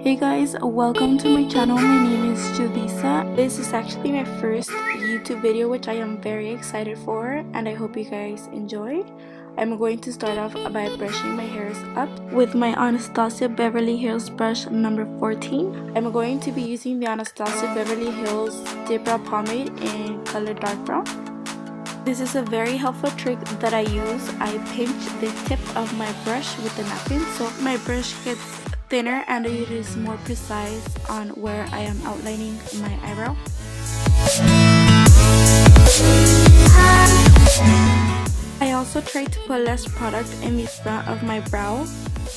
Hey guys, welcome to my channel. My name is Julissa. This is actually my first YouTube video, which I am very excited for, and I hope you guys enjoy. I'm going to start off by brushing my hairs up with my Anastasia Beverly Hills brush number 14. I'm going to be using the Anastasia Beverly Hills dipbrow pomade in color dark brown. This is a very helpful trick that I use. I pinch the tip of my brush with the napkin so my brush gets thinner and it is more precise on where I am outlining my eyebrow. I also try to put less product in the front of my brow.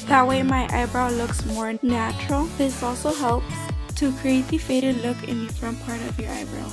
That way my eyebrow looks more natural. This also helps to create the faded look in the front part of your eyebrow.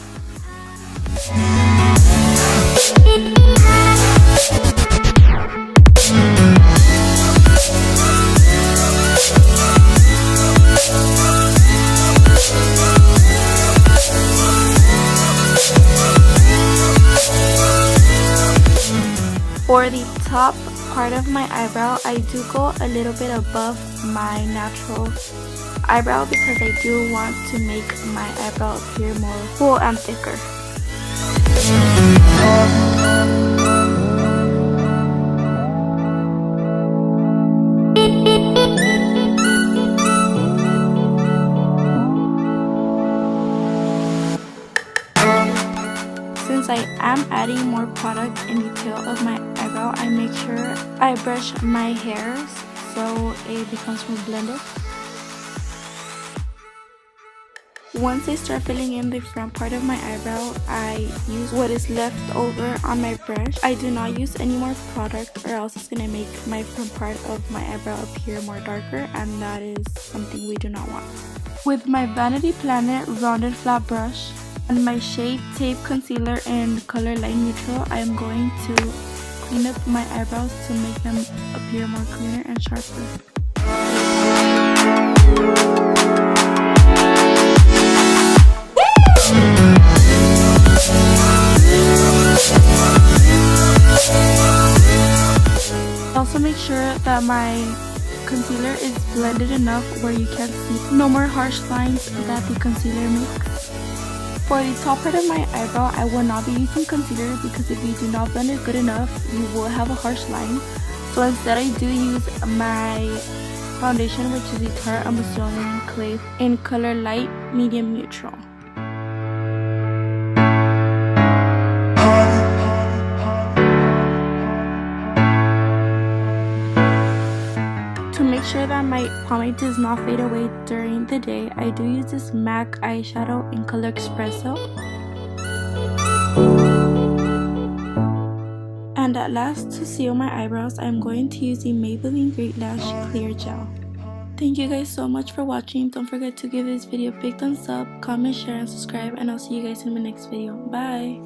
For the top part of my eyebrow, I do go a little bit above my natural eyebrow because I do want to make my eyebrow appear more full and thicker. Since I am adding more product in the tail of my eyebrow, I make sure I brush my hairs so it becomes more blended. Once I start filling in the front part of my eyebrow, I use what is left over on my brush. I do not use any more product or else it's going to make my front part of my eyebrow appear more darker, and that is something we do not want. With my Vanity Planet rounded flat brush and my shade tape concealer in color light neutral, I am going to clean up my eyebrows to make them appear more cleaner and sharper. Also make sure that my concealer is blended enough where you can't see no more harsh lines that the concealer makes. For the top part of my eyebrow, I will not be using concealer because if you do not blend it good enough, you will have a harsh line. So instead I do use my foundation, which is the Tarte Amazonian Clay in color light medium neutral. To make sure that my pomade does not fade away during the day, I do use this MAC eyeshadow in color Expresso. And at last, to seal my eyebrows, I'm going to use the Maybelline Great Lash Clear Gel. Thank you guys so much for watching. Don't forget to give this video a big thumbs up, comment, share, and subscribe, and I'll see you guys in my next video. Bye!